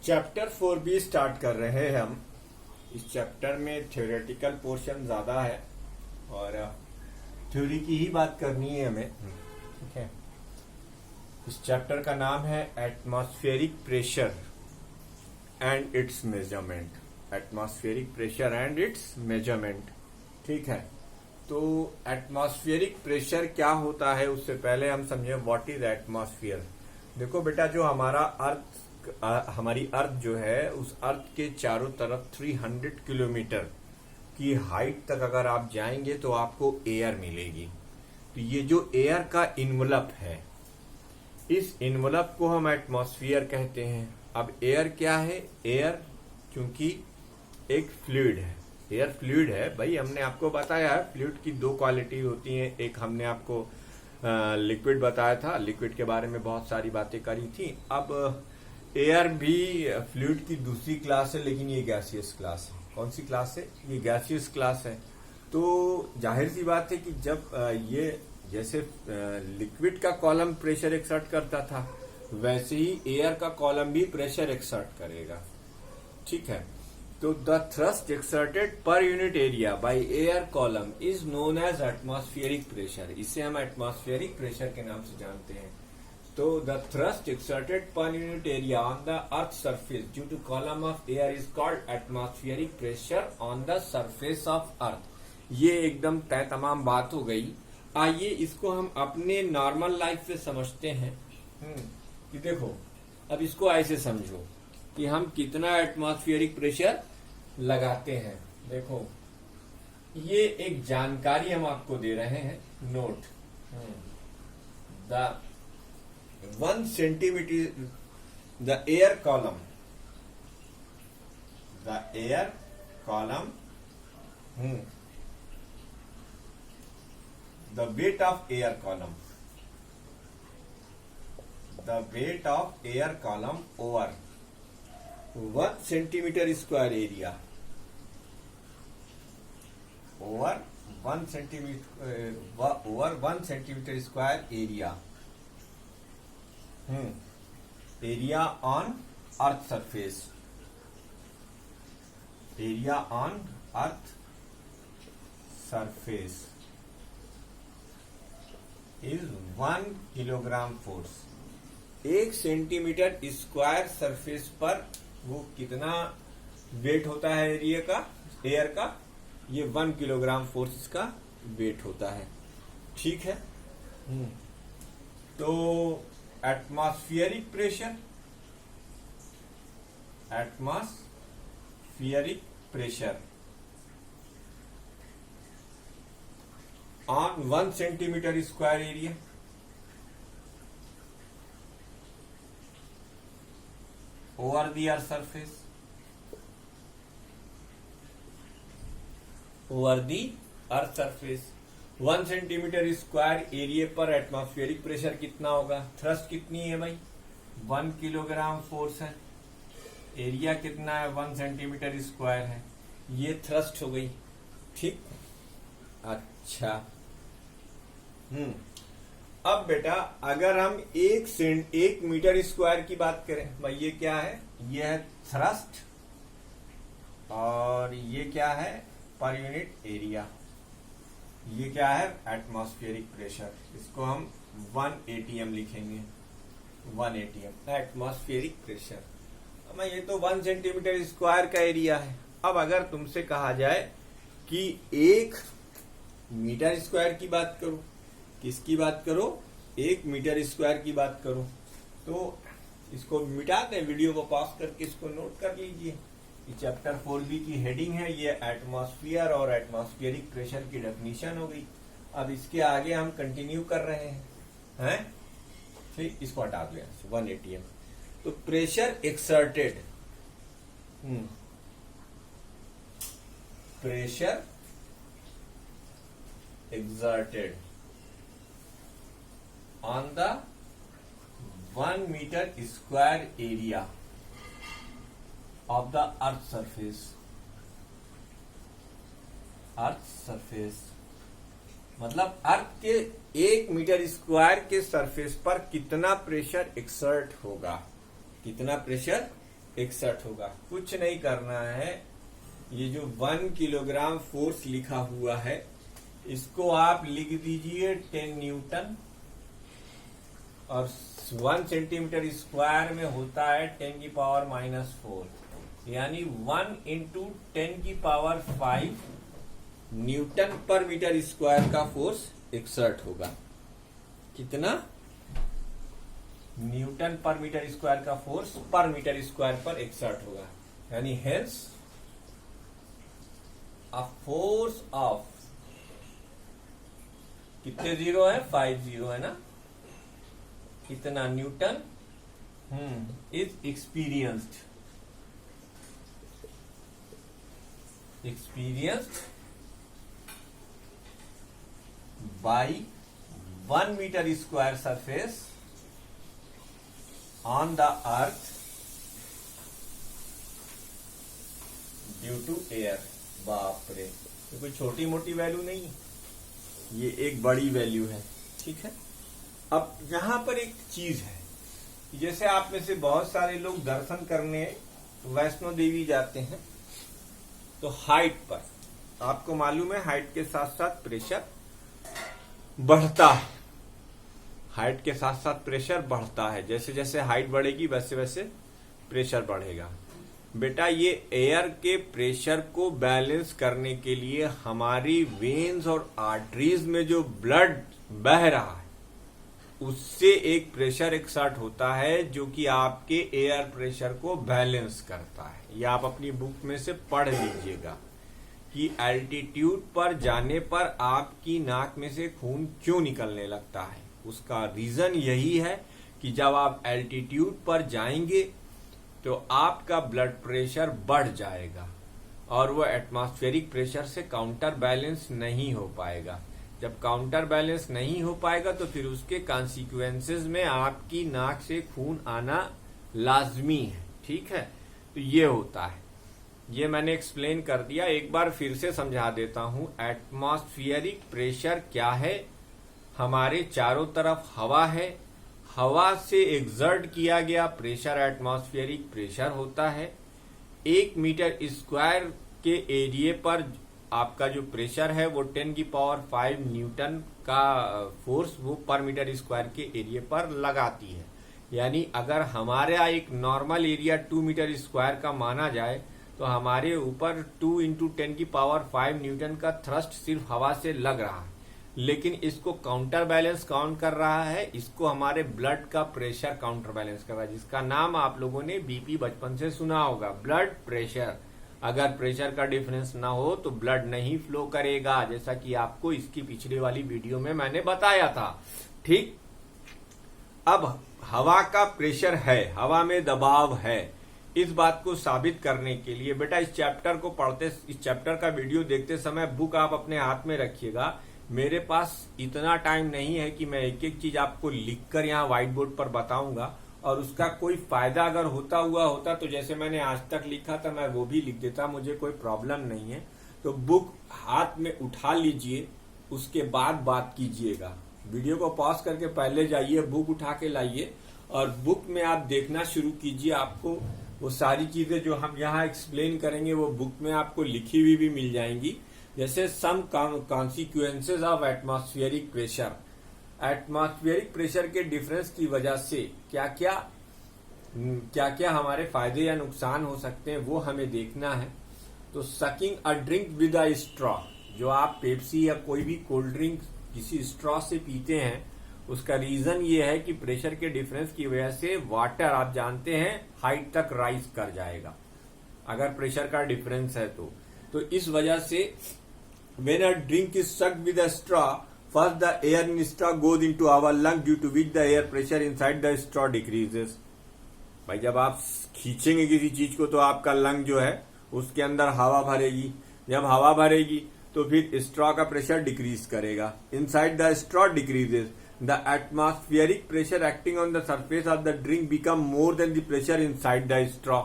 Chapter 4 भी start कर रहे हैं हम। इस चैप्टर में थ्योरेटिकल पोर्शन ज्यादा है और थ्योरी की ही बात करनी है हमें। ठीक है। इस चैप्टर का नाम है atmospheric pressure and it's measurement. Atmospheric pressure and it's measurement. ठीक है। तो एटमॉस्फेरिक प्रेशर क्या होता है उससे पहले हम समझे व्हाट इज एटमॉस्फेयर। देखो बेटा, जो हमारी अर्थ जो है, उस अर्थ के चारों तरफ 300 किलोमीटर की हाइट तक अगर आप जाएंगे तो आपको एयर मिलेगी। तो ये जो एयर का इन्वलप है, इस इन्वलप को हम एटमॉस्फेयर कहते हैं। अब एयर क्या है? एयर क्योंकि एक फ्लूइड है, एयर फ्लूइड है भाई। हमने आपको बताया है फ्लूइड की दो क्वालिटी होती हैं। एक हमने आपको लिक्विड बताया था, लिक्विड के बारे में बहुत सारी बातें करी थी। अब एयर भी फ्लूइड की दूसरी क्लास है, लेकिन ये गैसियस क्लास है। कौन सी क्लास है? ये गैसियस क्लास है। तो जाहिर सी बात है कि जब ये जैसे लिक्विड का कॉलम प्रेशर एक्सर्ट करता था, वैसे ही एयर का कॉलम भी प्रेशर एक्सर्ट करेगा। ठीक है। तो the thrust exerted per unit area by air column is known as atmospheric pressure. इसे हम एटमॉस्फेरिक प्रेशर के नाम से जानते हैं। तो the thrust exerted per unit area on the earth surface due to column of air is called atmospheric pressure on the surface of earth. ये एकदम तय तमाम बात हो गई। आइए इसको हम अपने नॉर्मल लाइफ से समझते हैं। कि देखो, अब इसको ऐसे समझो कि हम कितना एटमॉस्फेरिक प्रेशर लगाते हैं। देखो, ये एक जानकारी हम आपको दे रहे हैं। Note the 1 centimeter, the air column, the air column, the weight of air column, the weight of air column over 1 centimeter square area, over 1 centimeter square area. Area on earth surface. Area on earth surface is 1 kilogram force. 1 centimetre square surface पर वो कितना wait होता है area का, air का? ये 1 kilogram force का wait होता है। ठीक है। तो atmospheric pressure, atmospheric pressure on 1 centimetre square area over the earth surface, over the earth surface. 1 centimetre square area पर एटमॉस्फेरिक प्रेशर कितना होगा? थ्रस्ट कितनी है भाई? 1 किलोग्राम फोर्स है। एरिया कितना है? 1 सेंटीमीटर स्क्वायर है। ये थ्रस्ट हो गई। ठीक। अच्छा। अब बेटा, अगर हम 1 मीटर स्क्वायर की बात करें भाई, ये क्या है? ये है थ्रस्ट और ये क्या है? पर यूनिट एरिया। ये क्या है? Atmospheric pressure. इसको हम 1 ATM लिखेंगे। 1 ATM एटमॉस्फेरिक प्रेशर। अब ये तो 1 सेंटीमीटर स्क्वायर का एरिया है। अब अगर तुमसे कहा जाए कि 1 मीटर स्क्वायर की बात करो, किसकी बात करो? 1 मीटर स्क्वायर की बात करो, तो इसको मिटा दें, वीडियो को पॉज करके इसको नोट कर लीजिए। चैप्टर 4B की हेडिंग है, ये एटमॉस्फेयर और एटमॉस्फेरिक प्रेशर की डेफिनेशन हो गई। अब इसके आगे हम कंटिन्यू कर रहे हैं। ठीक, इसको हटा दिया। 1 ATM। तो pressure exerted, pressure exerted on the 1 metre square area of the earth surface. Earth surface मतलब अर्थ के 1 मीटर स्क्वायर के सरफेस पर कितना प्रेशर एक्सर्ट होगा, कितना प्रेशर 61 होगा। कुछ नहीं करना है, ये जो 1 किलोग्राम फोर्स लिखा हुआ है इसको आप लिख दीजिए 10 न्यूटन, और 1 सेंटीमीटर स्क्वायर में होता है 10 की पावर -4, यानी 1 इंटू 10 की power 5 newton per metre square का फोर्स 61 होगा। कितना? न्यूटन पर मीटर स्क्वायर का फोर्स पर मीटर स्क्वायर पर 61 होगा, यानी हेंस अ फोर्स ऑफ, कितने जीरो है? 5 जीरो है ना, कितना newton is experienced by 1 metre square surface on the earth due to air। बाप रे, ये कोई छोटी मोटी वैल्यू नहीं, ये एक बड़ी वैल्यू है। ठीक है, अब यहां पर एक चीज है, जैसे आप में से बहुत सारे लोग दर्शन करने वैष्णो देवी जाते हैं, तो हाइट पर आपको मालूम है हाइट के साथ साथ प्रेशर बढ़ता है। हाइट के साथ साथ प्रेशर बढ़ता है, जैसे जैसे हाइट बढ़ेगी वैसे वैसे प्रेशर बढ़ेगा। बेटा, ये एयर के प्रेशर को बैलेंस करने के लिए हमारी वेन्स और आर्टरीज में जो ब्लड बह रहा है उससे एक प्रेशर एक्सर्ट होता है जो कि आपके एयर प्रेशर को बैलेंस करता है। ये आप अपनी बुक में से पढ़ लीजिएगा कि एल्टीट्यूड पर जाने पर आपकी नाक में से खून क्यों निकलने लगता है। उसका रीजन यही है कि जब आप एल्टीट्यूड पर जाएंगे तो आपका ब्लड प्रेशर बढ़ जाएगा और वो एटमॉस्फेरिक प्रेशर से काउंटर बैलेंस नहीं हो पाएगा। जब काउंटर बैलेंस नहीं हो पाएगा तो फिर उसके कॉन्सिक्वेंसेस में आपकी नाक से खून आना लाजमी है। ठीक है, तो ये होता है, ये मैंने एक्सप्लेन कर दिया, एक बार फिर से समझा देता हूं। एटमॉस्फेरिक प्रेशर क्या है? हमारे चारों तरफ हवा है, हवा से एक्सर्ट किया गया प्रेशर एटमॉस्फेरिक प्रेशर होता है। 1 मीटर स्क्वायर के एरिया पर आपका जो प्रेशर है वो 10 की पावर 5 न्यूटन का फोर्स वो पर मीटर स्क्वायर के एरिया पर लगाती है। यानी अगर हमारा एक नॉर्मल एरिया 2 मीटर स्क्वायर का माना जाए तो हमारे ऊपर 2 इंटू 10 की पावर 5 न्यूटन का थ्रस्ट सिर्फ हवा से लग रहा है, लेकिन इसको काउंटर बैलेंस कौन कर रहा है? इसको हमारे ब्लड का प्रेशर काउंटर बैलेंस कर रहा है, जिसका नाम आप लोगों ने बीपी बचपन से सुना होगा, ब्लड प्रेशर। अगर प्रेशर का डिफरेंस ना हो तो ब्लड नहीं फ्लो करेगा, जैसा कि आपको इसकी पिछली वाली वीडियो में मैंने बताया था। ठीक, अब हवा का प्रेशर है, हवा में दबाव है, इस बात को साबित करने के लिए बेटा इस चैप्टर को पढ़ते, इस चैप्टर का वीडियो देखते समय बुक आप अपने हाथ में रखिएगा। मेरे पास इतना टाइम नहीं है कि मैं एक एक चीज आपको लिखकर यहाँ व्हाइट बोर्ड पर बताऊंगा, और उसका कोई फायदा अगर होता तो जैसे मैंने आज तक लिखा था मैं वो भी लिख देता, मुझे कोई प्रॉब्लम नहीं है। तो बुक हाथ में उठा लीजिए, उसके बाद बात कीजिएगा। वीडियो को पॉज करके पहले जाइए, बुक उठा के लाइए और बुक में आप देखना शुरू कीजिए। आपको वो सारी चीजें जो हम यहाँ एक्सप्लेन करेंगे वो बुक में आपको लिखी हुई भी मिल जाएंगी। जैसे some consequences of atmospheric pressure, atmospheric pressure के डिफरेंस की वजह से क्या क्या हमारे फायदे या नुकसान हो सकते हैं वो हमें देखना है। तो sucking a drink with a straw, जो आप पेप्सी या कोई भी कोल्ड ड्रिंक किसी स्ट्रॉ से पीते हैं, उसका रीजन ये है कि प्रेशर के डिफरेंस की वजह से वाटर आप जानते हैं हाइट तक राइज कर जाएगा अगर प्रेशर का डिफरेंस है तो इस वजह से when a drink is sucked with a straw, first the air in straw goes into our lung due to which the air pressure inside the straw decreases। भाई जब आप खींचेंगे किसी चीज को तो आपका लंग जो है उसके अंदर हवा भरेगी, जब हवा भरेगी तो फिर स्ट्रॉ का प्रेशर डिक्रीज करेगा। Inside the straw decreases, the atmospheric pressure acting on the surface of the drink become more than the pressure inside the straw.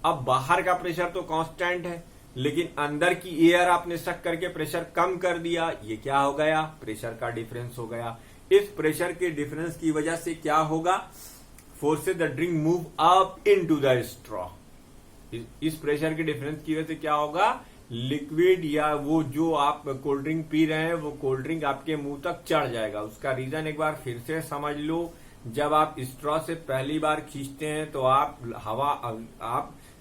अब बाहर का प्रेशर तो कांस्टेंट है, लेकिन अंदर की एयर आपने सक करके प्रेशर कम कर दिया, ये क्या हो गया? प्रेशर का डिफरेंस हो गया। इस प्रेशर के डिफरेंस की वजह से क्या होगा? Forces the drink move up into the straw. इस प्रेशर के डिफरेंस की वजह से क्या होगा, लिक्विड या वो जो आप कोल्ड ड्रिंक पी रहे हैं वो कोल्ड ड्रिंक आपके मुंह तक चढ़ जाएगा। उसका रीजन एक बार फिर से समझ लो। जब आप स्ट्रॉ से पहली बार खींचते हैं तो आप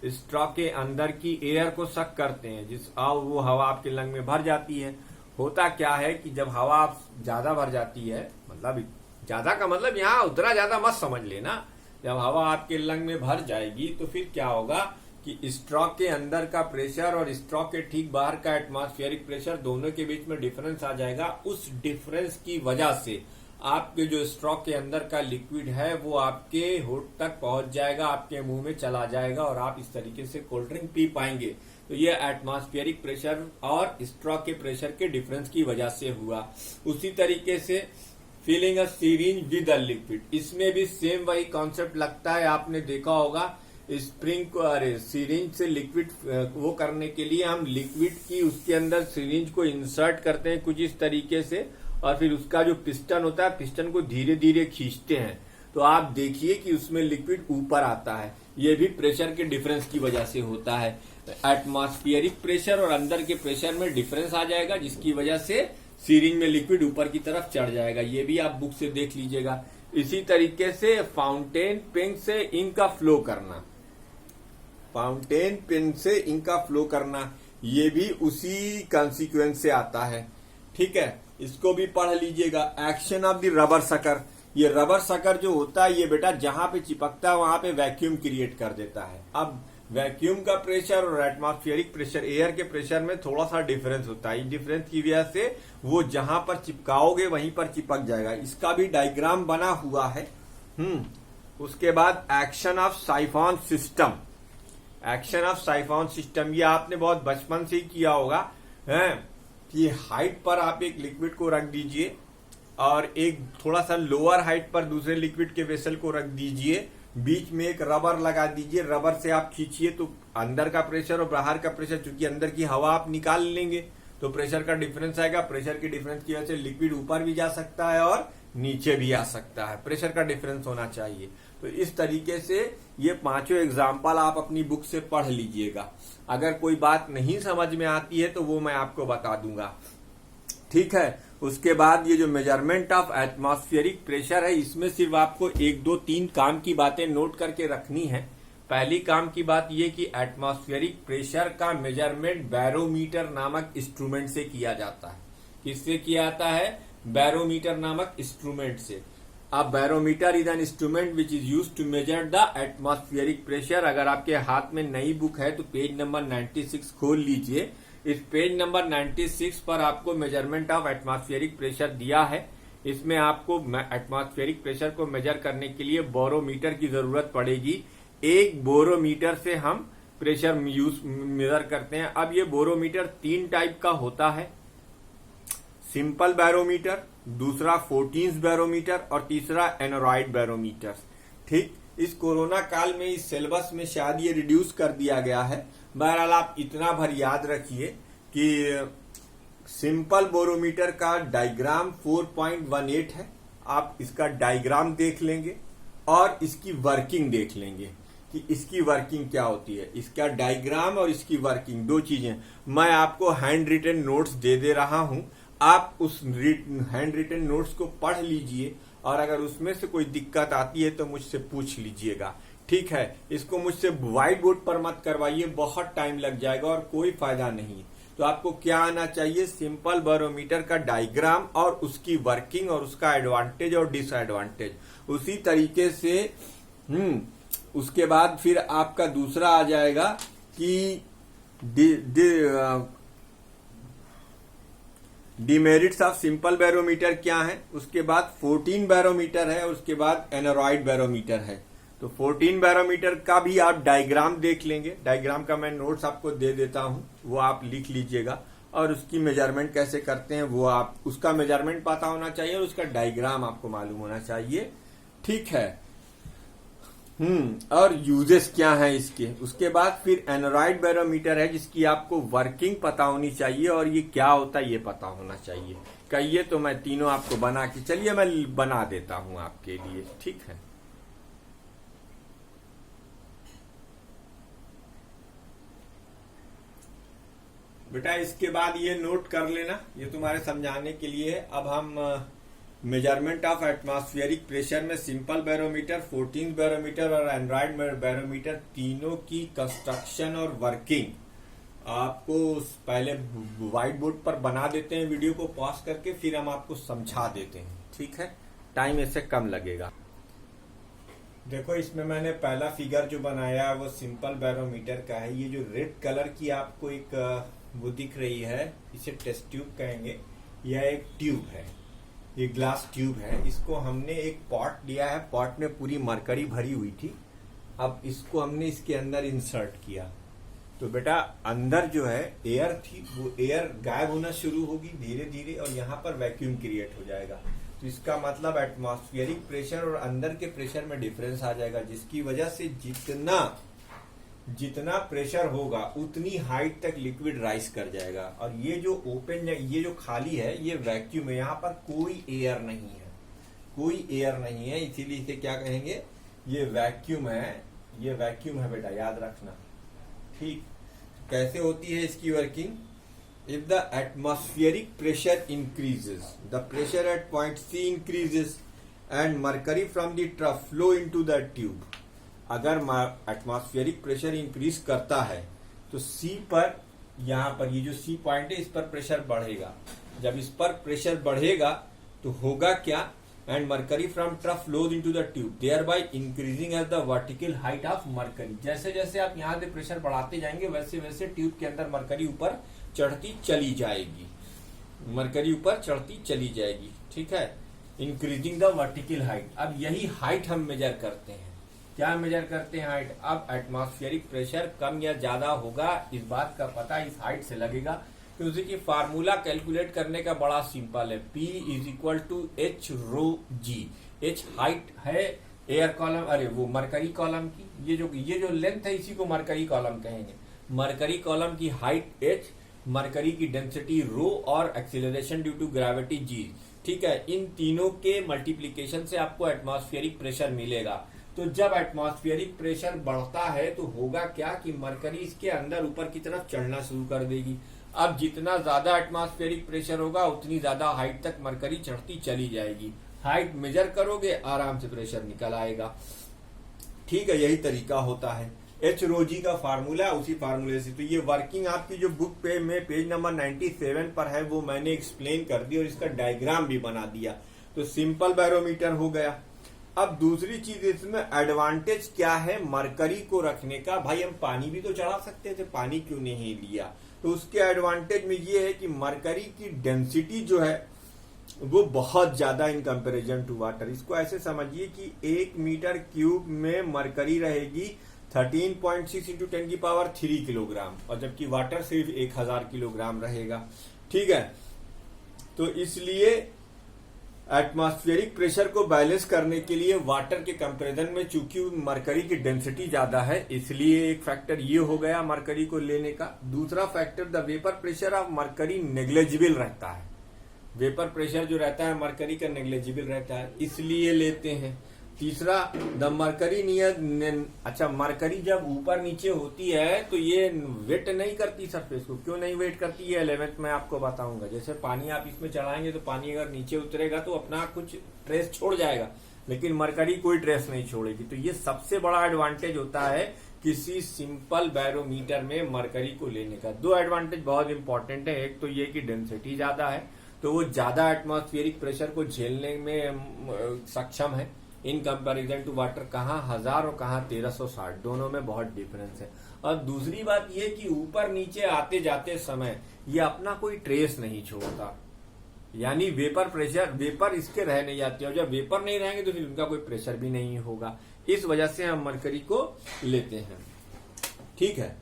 स्ट्रॉ के अंदर की एयर को सक करते हैं, वो हवा आपके लंग में भर जाती है। होता क्या है कि जब हवा आप ज्यादा भर जाती है, मतलब ज्यादा का मतलब यहाँ उतना ज्यादा मत समझ लेना, जब हवा आपके लंग में भर जाएगी तो फिर क्या होगा कि स्ट्रॉ के अंदर का प्रेशर और स्ट्रॉ के ठीक बाहर का एटमॉस्फेरिक प्रेशर दोनों के बीच में डिफरेंस आ जाएगा। उस डिफरेंस की वजह से आपके जो स्ट्रॉ के अंदर का लिक्विड है वो आपके होठ तक पहुंच जाएगा, आपके मुंह में चला जाएगा और आप इस तरीके से कोल्ड ड्रिंक पी पाएंगे। तो ये एटमॉस्फेरिक प्रेशर और स्ट्रॉ के प्रेशर के डिफरेंस की वजह से हुआ। उसी तरीके से filling a syringe with a liquid, इसमें भी सेम वही कॉन्सेप्ट लगता है। आपने देखा होगा स्प्रिंग को, अरे सिरिंज से लिक्विड वो करने के लिए हम लिक्विड की उसके अंदर सिरिंज को इंसर्ट करते हैं कुछ इस तरीके से, और फिर उसका जो पिस्टन होता है पिस्टन को धीरे धीरे खींचते हैं तो आप देखिए कि उसमें लिक्विड ऊपर आता है। ये भी प्रेशर के डिफरेंस की वजह से होता है। एटमॉस्फेरिक प्रेशर और अंदर के प्रेशर में डिफरेंस आ जाएगा जिसकी वजह से सिरिंज में लिक्विड ऊपर की तरफ चढ़ जाएगा। ये भी आप बुक से देख लीजिएगा। इसी तरीके से फाउंटेन पेन से इंक का फ्लो करना, फाउंटेन पेन से इंक का फ्लो करना, ये भी उसी कॉन्सिक्वेंस से आता है। ठीक है, इसको भी पढ़ लीजिएगा। Action of the rubber sucker, ये रबर सकर जो होता है ये बेटा जहां पे चिपकता है वहां पे वैक्यूम क्रिएट कर देता है। अब वैक्यूम का प्रेशर और एटमॉस्फेरिक प्रेशर, एयर के प्रेशर में थोड़ा सा डिफरेंस होता है। इस डिफरेंस की वजह से वो जहां पर चिपकाओगे वहीं पर चिपक जाएगा। इसका भी डायग्राम बना हुआ है। उसके बाद action of साइफॉन system, action of साइफॉन system ये आपने बहुत बचपन से ही किया होगा कि हाइट पर आप एक लिक्विड को रख दीजिए और एक थोड़ा सा लोअर हाइट पर दूसरे लिक्विड के वेसल को रख दीजिए, बीच में एक रबर लगा दीजिए, रबर से आप खींचिए तो अंदर का प्रेशर और बाहर का प्रेशर, चूंकि अंदर की हवा आप निकाल लेंगे तो प्रेशर का डिफरेंस आएगा। प्रेशर के डिफरेंस की वजह से लिक्विड ऊपर भी जा सकता है और नीचे भी आ सकता है। प्रेशर का डिफरेंस होना चाहिए। तो इस तरीके से ये पांचों एग्जाम्पल आप अपनी बुक से पढ़ लीजिएगा। अगर कोई बात नहीं समझ में आती है तो वो मैं आपको बता दूंगा। ठीक है, उसके बाद ये जो मेजरमेंट ऑफ एटमॉस्फेरिक प्रेशर है इसमें सिर्फ आपको 1 2 3 काम की बातें नोट करके रखनी है। पहली काम की बात ये कि एटमॉस्फेरिक प्रेशर का मेजरमेंट बैरोमीटर नामक इंस्ट्रूमेंट से किया जाता है। किससे किया जाता है? बैरोमीटर नामक इंस्ट्रूमेंट से। अब barometer is an instrument which is used to measure the atmospheric pressure. अगर आपके हाथ में नई बुक है तो पेज नंबर 96 खोल लीजिए। इस पेज नंबर 96 पर आपको मेजरमेंट ऑफ एटमॉस्फेरिक प्रेशर दिया है। इसमें आपको एटमॉस्फेरिक प्रेशर को मेजर करने के लिए बोरोमीटर की जरूरत पड़ेगी। एक बोरोमीटर से हम प्रेशर मेजर करते हैं। अब ये बोरोमीटर 3 टाइप का होता है, सिंपल बैरोमीटर, दूसरा 14 बैरोमीटर और तीसरा एनोरॉइड बैरोमीटर। ठीक, इस कोरोना काल में इस सिलेबस में शायद ये रिड्यूस कर दिया गया है। बहरहाल आप इतना भर याद रखिए कि सिंपल बोरोमीटर का डायग्राम 4.18 है। आप इसका डायग्राम देख लेंगे और इसकी वर्किंग देख लेंगे कि इसकी वर्किंग क्या होती है। इसका डायग्राम और इसकी वर्किंग 2 चीजें मैं आपको हैंड रिटन नोट्स दे दे रहा हूं। आप उस हैंड रिटन नोट्स को पढ़ लीजिए और अगर उसमें से कोई दिक्कत आती है तो मुझसे पूछ लीजिएगा। ठीक है, इसको मुझसे व्हाइट बोर्ड पर मत करवाइए, बहुत टाइम लग जाएगा और कोई फायदा नहीं। तो आपको क्या आना चाहिए? सिंपल बैरोमीटर का डायग्राम और उसकी वर्किंग और उसका एडवांटेज और डिसएडवांटेज। उसी तरीके से उसके बाद फिर आपका दूसरा आ जाएगा कि डिमेरिट्स ऑफ सिंपल बैरोमीटर क्या है। उसके बाद 14 बैरोमीटर है, उसके बाद एनोरॉइड बैरोमीटर है। तो 14 बैरोमीटर का भी आप डायग्राम देख लेंगे। डायग्राम का मैं नोट्स आपको दे देता हूं, वो आप लिख लीजिएगा और उसकी मेजरमेंट कैसे करते हैं वो आप, उसका मेजरमेंट पता होना चाहिए और उसका डायग्राम आपको मालूम होना चाहिए। ठीक है, और यूजेस क्या है इसके। उसके बाद फिर एनोरॉइड बैरोमीटर है जिसकी आपको वर्किंग पता होनी चाहिए और ये क्या होता है ये पता होना चाहिए। कहिए तो मैं तीनों आपको बना के, चलिए मैं बना देता हूं आपके लिए। ठीक है, बेटा इसके बाद ये नोट कर लेना, ये तुम्हारे समझाने के लिए है। अब हम मेजरमेंट ऑफ एटमॉस्फेरिक प्रेशर में सिंपल बैरोमीटर, 14 बैरोमीटर और एंड्रॉइड बैरोमीटर तीनों की कंस्ट्रक्शन और वर्किंग आपको पहले व्हाइट बोर्ड पर बना देते हैं, वीडियो को पॉज करके, फिर हम आपको समझा देते हैं। ठीक है, टाइम इससे कम लगेगा। देखो इसमें मैंने पहला फिगर जो बनाया है वो सिंपल बैरोमीटर का है। ये जो रेड कलर की आपको एक वो दिख रही है, इसे टेस्ट ट्यूब कहेंगे। यह एक ट्यूब है, ये ग्लास ट्यूब है। इसको हमने एक पॉट लिया है, पॉट में पूरी मरकरी भरी हुई थी। अब इसको हमने इसके अंदर इंसर्ट किया, तो बेटा अंदर जो है एयर थी, वो एयर गायब होना शुरू होगी धीरे धीरे, और यहाँ पर वैक्यूम क्रिएट हो जाएगा। तो इसका मतलब एटमॉस्फेरिक प्रेशर और अंदर के प्रेशर में डिफरेंस आ जाएगा, जिसकी वजह से जितना प्रेशर होगा उतनी हाइट तक लिक्विड राइज कर जाएगा। और ये जो ओपन, ये जो खाली है, ये वैक्यूम है, यहाँ पर कोई एयर नहीं है, कोई एयर नहीं है, इसीलिए इसे क्या कहेंगे, ये वैक्यूम है, ये वैक्यूम है बेटा, याद रखना। ठीक, कैसे होती है इसकी working? If the atmospheric pressure increases, the pressure at point C increases and mercury from the trough flow into the tube. अगर एटमॉस्फेरिक प्रेशर इंक्रीज करता है तो C पर, यहाँ पर ये जो C पॉइंट है, इस पर प्रेशर बढ़ेगा। जब इस पर प्रेशर बढ़ेगा तो होगा क्या? And mercury from trough flows into the tube, thereby increasing as the vertical height of mercury. जैसे जैसे आप यहाँ से प्रेशर बढ़ाते जाएंगे वैसे वैसे ट्यूब के अंदर मरकरी ऊपर चढ़ती चली जाएगी, मरकरी ऊपर चढ़ती चली जाएगी। ठीक है, इंक्रीजिंग द वर्टिकल हाइट। अब यही हाइट हम मेजर करते हैं। क्या मेजर करते हैं? हाइट। अब एटमॉस्फेरिक प्रेशर कम या ज्यादा होगा, इस बात का पता इस हाइट से लगेगा, क्योंकि कि फार्मूला कैलकुलेट करने का बड़ा सिंपल है। P is equal to H rho G. H height है एयर कॉलम, अरे वो मरकरी कॉलम की, ये जो लेंथ है इसी को मरकरी कॉलम कहेंगे। मरकरी कॉलम की हाइट एच, मरकरी की डेंसिटी रो और acceleration due to gravity G. ठीक है, इन तीनों के मल्टीप्लीकेशन से आपको एटमॉस्फेरिक प्रेशर मिलेगा। तो जब एटमॉस्फेरिक प्रेशर बढ़ता है तो होगा क्या कि मरकरी इसके अंदर ऊपर की तरफ चढ़ना शुरू कर देगी। अब जितना ज्यादा एटमॉस्फेरिक प्रेशर होगा उतनी ज्यादा हाइट तक मरकरी चढ़ती चली जाएगी। हाइट मेजर करोगे आराम से प्रेशर निकल आएगा। ठीक है, यही तरीका होता है। एच रो जी का फार्मूला, उसी फार्मूले से। तो ये वर्किंग आपकी जो बुक पे में पेज नंबर 97 पर है वो मैंने एक्सप्लेन कर दी और इसका डायग्राम भी बना दिया। तो सिंपल बैरोमीटर हो गया। अब दूसरी चीज इसमें एडवांटेज क्या है मरकरी को रखने का? भाई हम पानी भी तो चढ़ा सकते थे, पानी क्यों नहीं लिया? तो उसके एडवांटेज में ये है कि मरकरी की डेंसिटी जो है वो बहुत ज्यादा इन कंपैरिजन टू वाटर। इसको ऐसे समझिए कि 1 मीटर क्यूब में मरकरी रहेगी 13.6 इंटू 10 की पावर 3 किलोग्राम, और जबकि वाटर सिर्फ 1000 किलोग्राम रहेगा। ठीक है, तो इसलिए एटमॉस्फेरिक प्रेशर को बैलेंस करने के लिए वाटर के कंपैरिजन में चूंकि मरकरी की डेंसिटी ज्यादा है, इसलिए एक फैक्टर ये हो गया मरकरी को लेने का। दूसरा factor, the vapour pressure of mercury negligible रहता है। वेपर प्रेशर जो रहता है मरकरी का नेग्लेजिबल रहता है, इसलिए लेते हैं। तीसरा, द मरकरी नियर, अच्छा मरकरी जब ऊपर नीचे होती है तो ये वेट नहीं करती सरफेस को। क्यों नहीं वेट करती है 11th में आपको बताऊंगा। जैसे पानी आप इसमें चढ़ाएंगे तो पानी अगर नीचे उतरेगा तो अपना कुछ ट्रेस छोड़ जाएगा, लेकिन मरकरी कोई ट्रेस नहीं छोड़ेगी। तो ये सबसे बड़ा एडवांटेज होता है किसी सिंपल बैरोमीटर में मरकरी को लेने का। 2 एडवांटेज बहुत इंपॉर्टेंट है। एक तो ये कि डेंसिटी ज्यादा है, तो वो ज्यादा एटमॉस्फेरिक प्रेशर को झेलने में सक्षम है इन कंपैरिजन टू वाटर। कहाँ 1000 और कहाँ 1360, दोनों में बहुत डिफरेंस है। और दूसरी बात यह कि ऊपर नीचे आते जाते समय ये अपना कोई ट्रेस नहीं छोड़ता, यानी वेपर प्रेशर, वेपर इसके रह नहीं जाते, और जब वेपर नहीं रहेंगे तो फिर उनका कोई प्रेशर भी नहीं होगा। इस वजह से हम मरकरी को लेते हैं। ठीक है,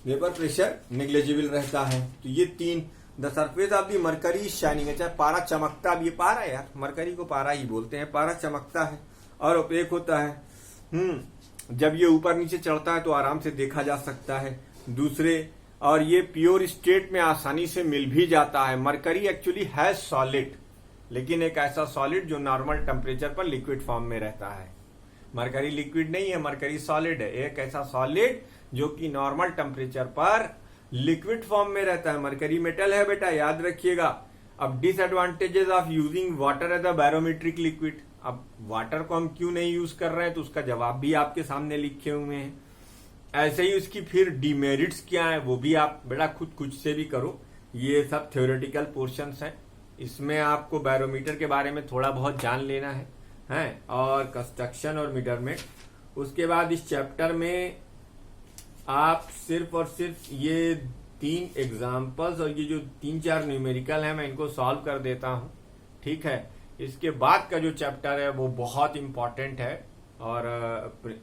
वेपर प्रेशर नेग्लेजिबल रहता है। तो ये 3, the surface of the mercury shining, अच्छा पारा चमकता, अब ये पारा है यार, मरकरी को पारा ही बोलते हैं। पारा चमकता है और ओपेक होता है। जब ये ऊपर नीचे चढ़ता है तो आराम से देखा जा सकता है। दूसरे, और ये प्योर स्टेट में आसानी से मिल भी जाता है। मरकरी एक्चुअली है सॉलिड, लेकिन एक ऐसा सॉलिड जो नॉर्मल टेम्परेचर पर लिक्विड फॉर्म में रहता है। मरकरी लिक्विड नहीं है, मरकरी सॉलिड है। एक ऐसा सॉलिड जो कि नॉर्मल टेम्परेचर पर लिक्विड फॉर्म में रहता है। मरकरी मेटल है बेटा, याद रखिएगा। अब disadvantages of using water as a barometric liquid. अब वाटर को हम क्यों नहीं यूज कर रहे हैं, तो उसका जवाब भी आपके सामने लिखे हुए हैं। ऐसे ही उसकी फिर डिमेरिट्स क्या है, वो भी आप बेटा खुद से भी करो। ये सब थ्योरेटिकल पोर्शंस हैं, इसमें आपको बैरोमीटर के बारे में थोड़ा बहुत जान लेना है और कंस्ट्रक्शन और मेजरमेंट। उसके बाद इस चैप्टर में आप सिर्फ और सिर्फ ये 3 एग्जाम्पल्स और ये जो 3-4 न्यूमेरिकल है मैं इनको सॉल्व कर देता हूं, ठीक है। इसके बाद का जो चैप्टर है वो बहुत इंपॉर्टेंट है, और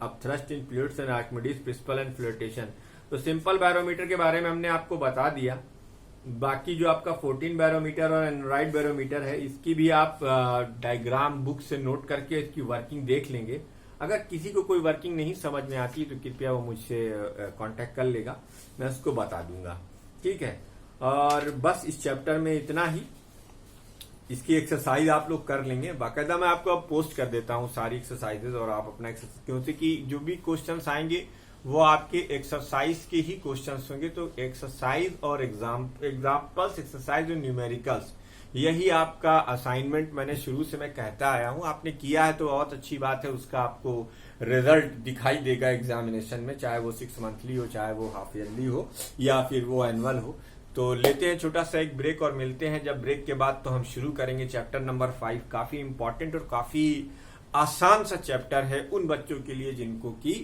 अब thrust in fluids and Archimedes principal and flotation. तो सिंपल बैरोमीटर के बारे में हमने आपको बता दिया। बाकी जो आपका 14 बैरोमीटर और एंड्रॉइड बैरोमीटर है, इसकी भी आप डायग्राम बुक से नोट करके इसकी वर्किंग देख लेंगे। अगर किसी को कोई वर्किंग नहीं समझ में आती तो कृपया वो मुझसे कांटेक्ट कर लेगा, मैं उसको बता दूंगा, ठीक है। और बस इस चैप्टर में इतना ही। इसकी एक्सरसाइज आप लोग कर लेंगे, बाकायदा मैं आपको अब पोस्ट कर देता हूं सारी एक्सरसाइजेज, और आप अपना एक्सरसाइज, क्योंकि जो भी क्वेश्चंस आएंगे वो आपके एक्सरसाइज के ही क्वेश्चंस होंगे। तो एक्सरसाइज और एग्जाम्पल्स, एक्सरसाइज और न्यूमेरिकल्स, यही आपका असाइनमेंट मैंने शुरू से मैं कहता आया हूं। आपने किया है तो बहुत अच्छी बात है, उसका आपको रिजल्ट दिखाई देगा एग्जामिनेशन में, चाहे वो 6 मंथली हो, चाहे वो हाफ ईयरली हो, या फिर वो एनुअल हो। तो लेते हैं छोटा सा एक ब्रेक और मिलते हैं जब ब्रेक के बाद तो हम शुरू करेंगे चैप्टर नंबर 5। काफी इंपॉर्टेंट और काफी आसान सा चैप्टर है उन बच्चों के लिए जिनको की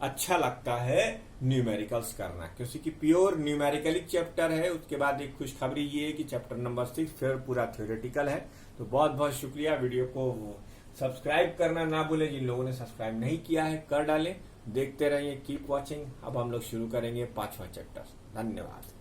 अच्छा लगता है न्यूमेरिकल्स करना, क्योंकि प्योर न्यूमेरिकलिक चैप्टर है। उसके बाद एक खुशखबरी ये है कि चैप्टर नंबर 6 फिर पूरा थ्योरेटिकल है। तो बहुत बहुत शुक्रिया। वीडियो को सब्सक्राइब करना ना भूलें, जिन लोगों ने सब्सक्राइब नहीं किया है कर डालें। देखते रहिए, कीप वॉचिंग। अब हम लोग शुरू करेंगे 5वां चैप्टर। धन्यवाद।